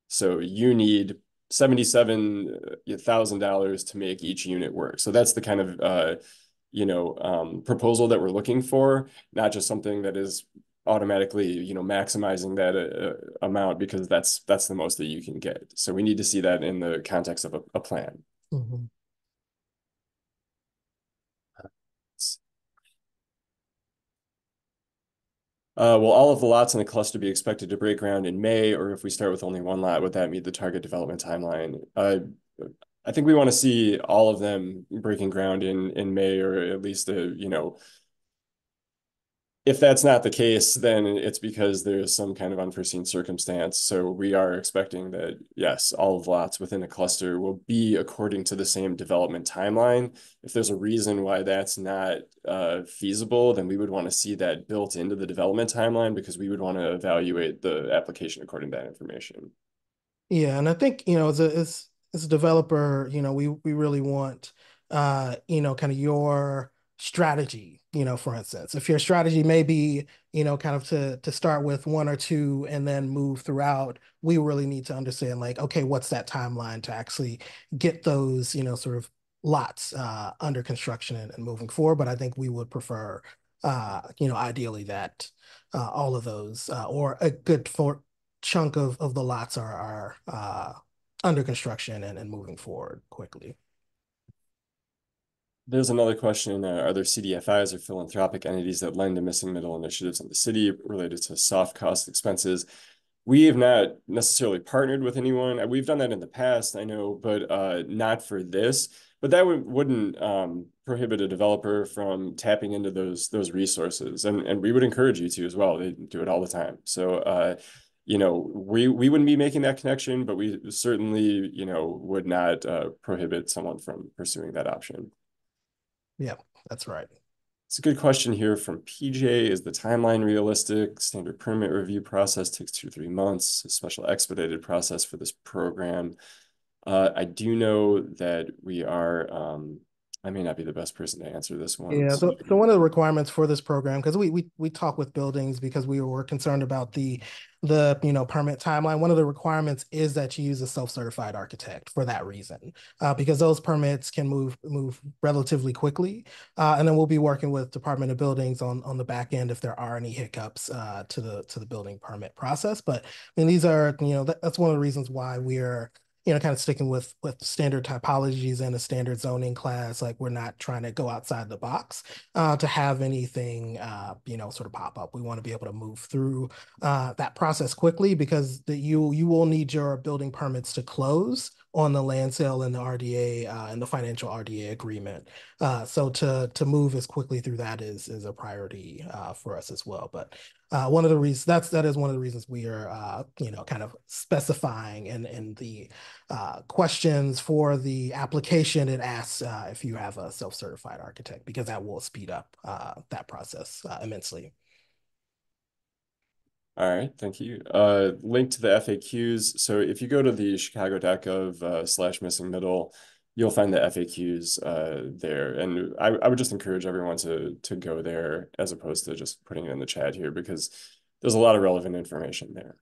So you need $77,000 to make each unit work. So that's the kind of, proposal that we're looking for, not just something that is automatically, maximizing that amount because that's the most that you can get. So we need to see that in the context of a plan. Mm-hmm. Will all of the lots in the cluster be expected to break ground in May, or if we start with only one lot, would that meet the target development timeline? I think we want to see all of them breaking ground in May, or at least if that's not the case, then it's because there's some kind of unforeseen circumstance. So we are expecting that, yes, all of lots within a cluster will be according to the same development timeline. If there's a reason why that's not feasible, then we would want to see that built into the development timeline, because we would want to evaluate the application according to that information. Yeah, and I think, as a developer, we really want, kind of your strategy, for instance. If your strategy may be, kind of to start with one or two and then move throughout, we really need to understand, like, okay, what's that timeline to actually get those, sort of lots under construction and moving forward. But I think we would prefer, ideally that all of those or a good chunk of the lots are under construction and moving forward quickly. There's another question. Are there CDFIs or philanthropic entities that lend to missing middle initiatives in the city related to soft cost expenses? We have not necessarily partnered with anyone. We've done that in the past, I know, but not for this. But that wouldn't prohibit a developer from tapping into those resources. And we would encourage you to as well. They do it all the time. So we wouldn't be making that connection, but we certainly, would not prohibit someone from pursuing that option. Yeah, that's right. It's a good question here from PJ. Is the timeline realistic? Standard permit review process takes 2 to 3 months. A special expedited process for this program. I do know that we are, I may not be the best person to answer this one. Yeah, so one of the requirements for this program, because we talk with buildings because we were concerned about the permit timeline. One of the requirements is that you use a self-certified architect for that reason, because those permits can move relatively quickly. And then we'll be working with Department of Buildings on the back end if there are any hiccups to the building permit process. But I mean, these are, that's one of the reasons why we're kind of sticking with standard typologies and a standard zoning class. Like, we're not trying to go outside the box to have anything, sort of pop up. We want to be able to move through that process quickly, because you will need your building permits to close on the land sale and the RDA and the financial RDA agreement. So to move as quickly through that is a priority for us as well. But one of the reasons that is one of the reasons we are kind of specifying in the questions for the application. It asks if you have a self-certified architect, because that will speed up that process immensely. All right, thank you. Link to the FAQs. So if you go to the chicago.gov /missing middle, you'll find the FAQs there. And I would just encourage everyone to go there as opposed to just putting it in the chat here, because there's a lot of relevant information there.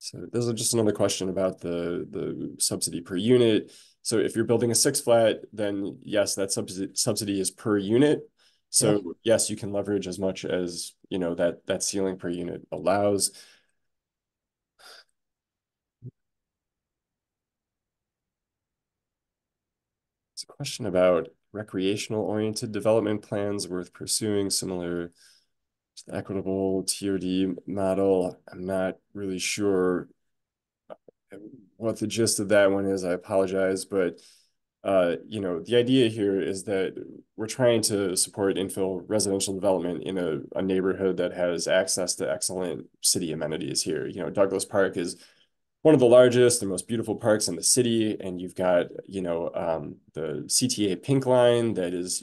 So this is just another question about the subsidy per unit. So if you're building a 6-flat, then yes, that subsidy is per unit. So Yep. yes, you can leverage as much as that ceiling per unit allows. It's a question about recreational oriented development plans worth pursuing, similar to the equitable TOD model. I'm not really sure what the gist of that one is. I apologize, but the idea here is that we're trying to support infill residential development in a neighborhood that has access to excellent city amenities here. Douglas Park is one of the largest and most beautiful parks in the city, and you've got the CTA Pink Line that is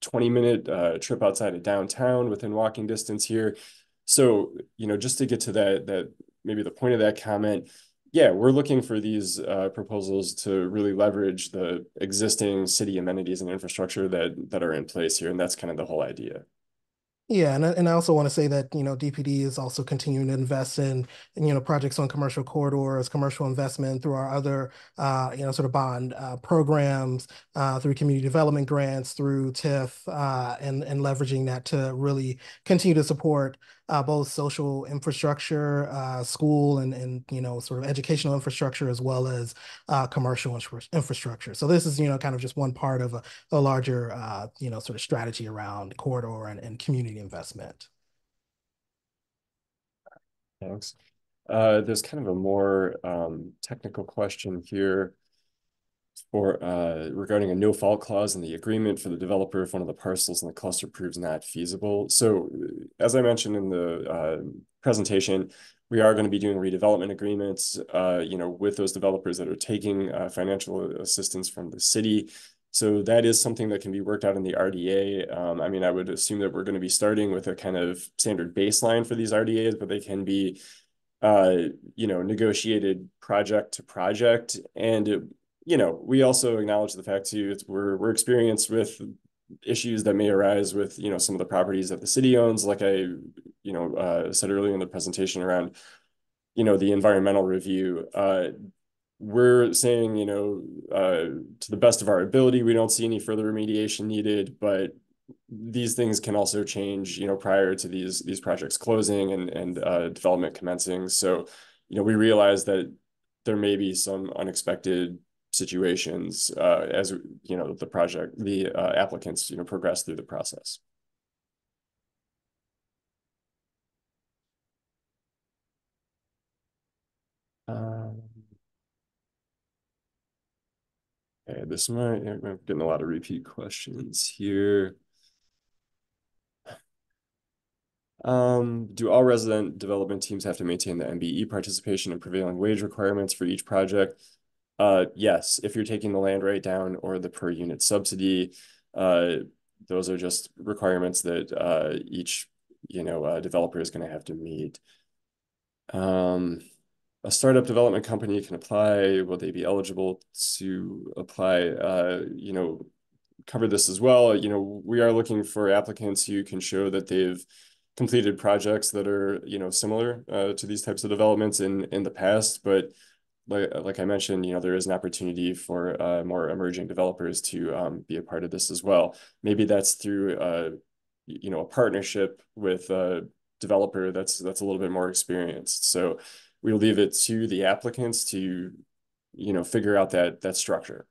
20-minute trip outside of downtown within walking distance here. So just to get to that maybe the point of that comment, yeah, we're looking for these proposals to really leverage the existing city amenities and infrastructure that are in place here, and that's kind of the whole idea. Yeah, and I also want to say that, DPD is also continuing to invest in projects on commercial corridors, commercial investment through our other, sort of bond programs, through community development grants, through TIF, and leveraging that to really continue to support both social infrastructure, school and sort of educational infrastructure, as well as commercial infrastructure. So this is, kind of just one part of a larger, sort of strategy around corridor and community investment. Thanks. There's kind of a more technical question here for regarding a no-fault clause in the agreement for the developer if one of the parcels in the cluster proves not feasible. So as I mentioned in the presentation, we are going to be doing redevelopment agreements, with those developers that are taking financial assistance from the city. So that is something that can be worked out in the RDA. I would assume that we're going to be starting with a kind of standard baseline for these RDAs, but they can be, negotiated project to project. And we also acknowledge the fact too, we're experienced with issues that may arise with, some of the properties that the city owns, like I, said earlier in the presentation around, the environmental review. We're saying, to the best of our ability, we don't see any further remediation needed, but these things can also change, prior to these projects closing and development commencing. So, we realize that there may be some unexpected situations as the applicants progress through the process. Okay, I'm getting a lot of repeat questions here. Do all resident development teams have to maintain the MBE participation and prevailing wage requirements for each project? Yes, if you're taking the land rate down or the per unit subsidy, those are just requirements that each developer is going to have to meet. A startup development company can apply. Will they be eligible to apply? Cover this as well. We are looking for applicants who can show that they've completed projects that are similar to these types of developments in the past, but like I mentioned, there is an opportunity for more emerging developers to be a part of this as well. Maybe that's through a partnership with a developer that's a little bit more experienced. So we'll leave it to the applicants to figure out that structure.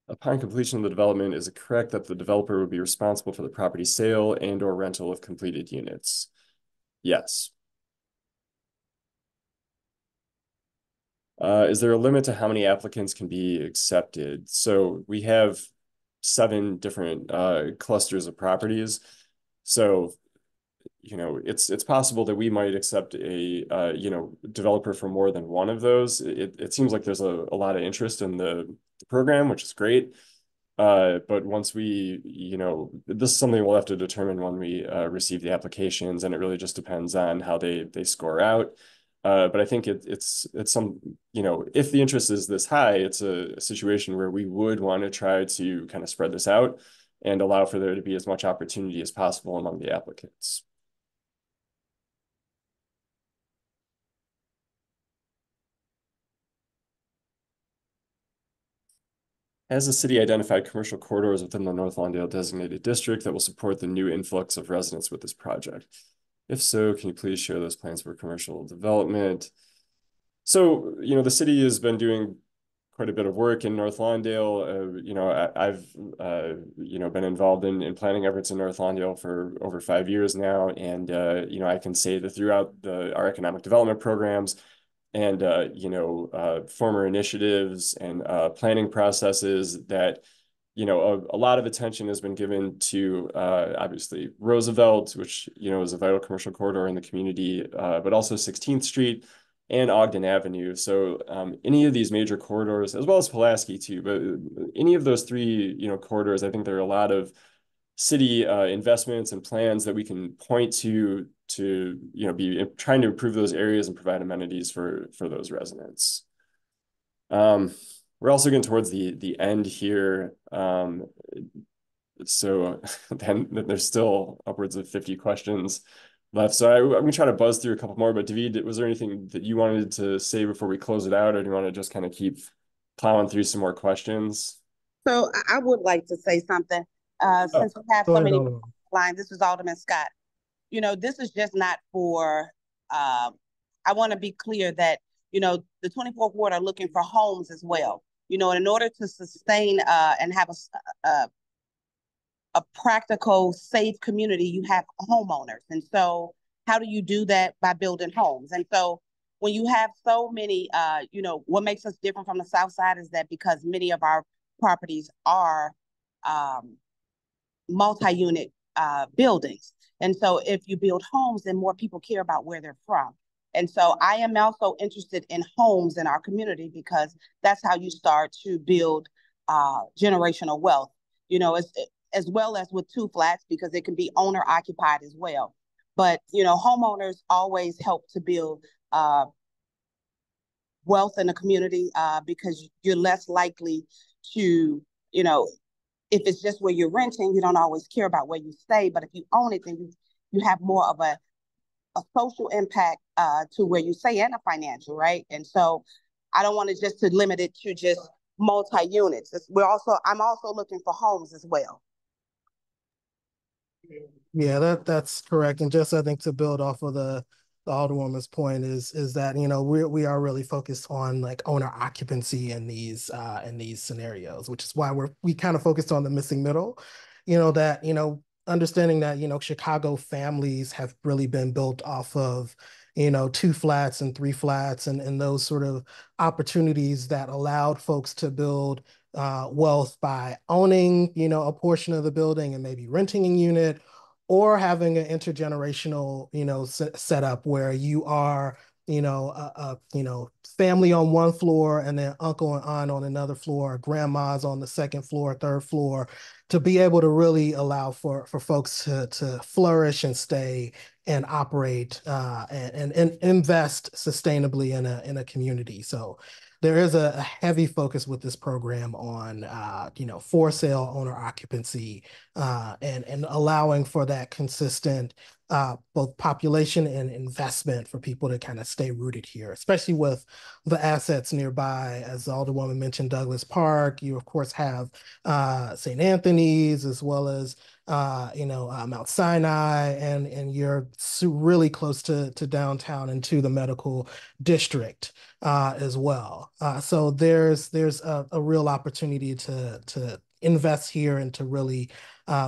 Upon completion of the development, is it correct that the developer would be responsible for the property sale and or rental of completed units? Yes. Is there a limit to how many applicants can be accepted? So we have 7 different clusters of properties. So, it's possible that we might accept a developer for more than one of those. It seems like there's a lot of interest in the program, which is great. But once we, this is something we'll have to determine when we receive the applications, and it really just depends on how they score out. But I think it's some, you know, if the interest is this high, it's a situation where we would want to try to kind of spread this out and allow for there to be as much opportunity as possible among the applicants. Has the city identified commercial corridors within the North Lawndale designated district that will support the new influx of residents with this project? If so, can you please share those plans for commercial development? So, you know, the city has been doing quite a bit of work in North Lawndale. You know, I've you know, been involved in planning efforts in North Lawndale for over 5 years now. And, you know, I can say that throughout our economic development programs, and you know, former initiatives and planning processes that, you know, a lot of attention has been given to obviously Roosevelt, which, you know, is a vital commercial corridor in the community, but also 16th Street and Ogden Avenue. So any of these major corridors, as well as Pulaski too, but any of those three, you know, corridors, I think there are a lot of city investments and plans that we can point to you know, be trying to improve those areas and provide amenities for those residents. We're also getting towards the end here. So then there's still upwards of 50 questions left. So I'm gonna try to buzz through a couple more, but David, was there anything that you wanted to say before we close it out, or do you want to just kind of keep plowing through some more questions? So I would like to say something. Since we have so many lines, this is Alderman Scott. You know, this is just not for, I want to be clear that, you know, the 24th Ward are looking for homes as well. You know, in order to sustain and have a practical, safe community, you have homeowners. And so how do you do that? By building homes. And so when you have so many, you know, what makes us different from the South Side is that because many of our properties are multi-unit buildings. And so if you build homes, then more people care about where they're from. And so I am also interested in homes in our community because that's how you start to build generational wealth, you know, as well as with two flats, because it can be owner occupied as well. But, you know, homeowners always help to build wealth in the community because you're less likely to, you know, if it's just where you're renting, you don't always care about where you stay. But if you own it, then you have more of a social impact to where you stay and a financial, right? And so I don't want to just to limit it to just multi-units. I'm also looking for homes as well. Yeah, that's correct. And just I think to build off of the Alderwoman's point is that, you know, we are really focused on like owner occupancy in these scenarios, which is why we kind of focused on the missing middle, you know, that, you know, understanding that, you know, Chicago families have really been built off of, you know, 2 flats and 3 flats and those sort of opportunities that allowed folks to build wealth by owning, you know, a portion of the building and maybe renting a unit, or having an intergenerational, you know, setup where you are, you know, you know, family on one floor and then uncle and aunt on another floor, grandma's on the second floor, third floor, to be able to really allow for folks to flourish and stay and operate and invest sustainably in a community. So there is a heavy focus with this program on, you know, for sale owner occupancy and allowing for that consistent both population and investment for people to kind of stay rooted here, especially with the assets nearby. As the Alderwoman mentioned, Douglas Park, you of course have St. Anthony's, as well as you know, Mount Sinai, and you're really close to downtown and to the medical district as well. So there's a real opportunity to invest here and to really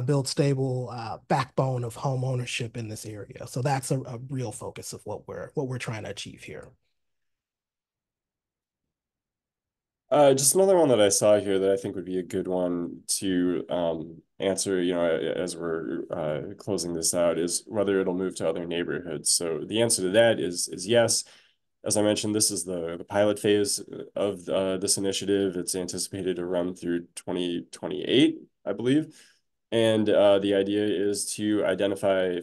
build stable backbone of home ownership in this area. So that's a real focus of what we're trying to achieve here. Just another one that I saw here that I think would be a good one to answer, you know, as we're closing this out, is whether it'll move to other neighborhoods. So the answer to that is yes. As I mentioned, this is the pilot phase of this initiative. It's anticipated to run through 2028, I believe. And the idea is to identify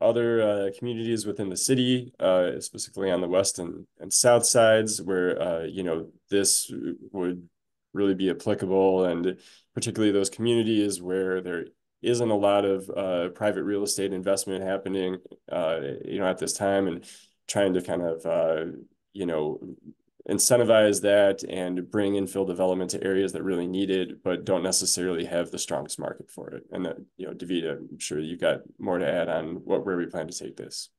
other communities within the city, specifically on the west and south sides, where you know, this would really be applicable, and particularly those communities where there isn't a lot of private real estate investment happening, you know, at this time, and trying to kind of you know, incentivize that and bring infill development to areas that really need it, but don't necessarily have the strongest market for it. And that, you know, David, I'm sure you've got more to add on where we plan to take this.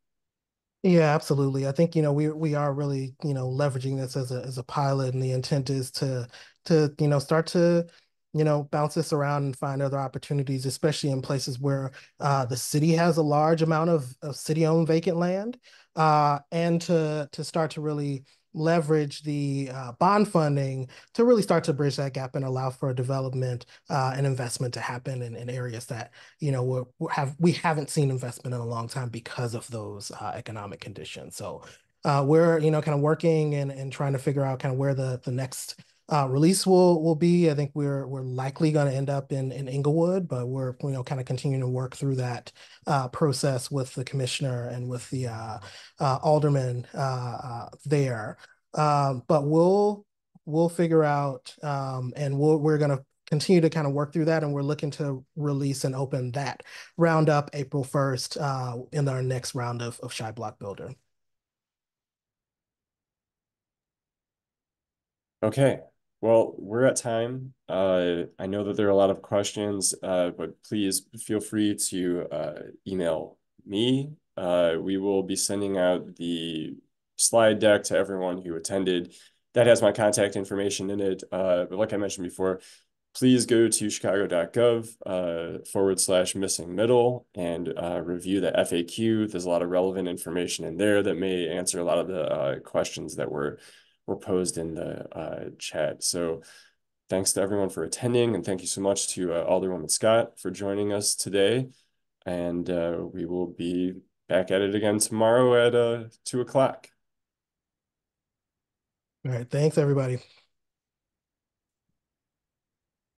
Yeah, absolutely. I think, you know, we are really, you know, leveraging this as a pilot, and the intent is to you know, start to, you know, bounce this around and find other opportunities, especially in places where the city has a large amount of city-owned vacant land, and to start to really leverage the bond funding to really start to bridge that gap and allow for development and investment to happen in areas that, you know, we haven't seen investment in a long time because of those economic conditions. So we're, you know, kind of working and trying to figure out kind of where the next release will be. I think we're likely going to end up in Inglewood, but we're, you know, kind of continuing to work through that process with the commissioner and with the alderman there. But we'll figure out, and we're going to continue to kind of work through that, and we're looking to release and open that round up April 1st in our next round of Shy Block Builder. Okay, well, we're at time. I know that there are a lot of questions, but please feel free to email me. We will be sending out the slide deck to everyone who attended. That has my contact information in it. But like I mentioned before, please go to chicago.gov /missing middle and review the FAQ. There's a lot of relevant information in there that may answer a lot of the questions that were posed in the chat. So thanks to everyone for attending, and thank you so much to Alderwoman Scott for joining us today. And we will be back at it again tomorrow at 2 o'clock. All right, thanks everybody.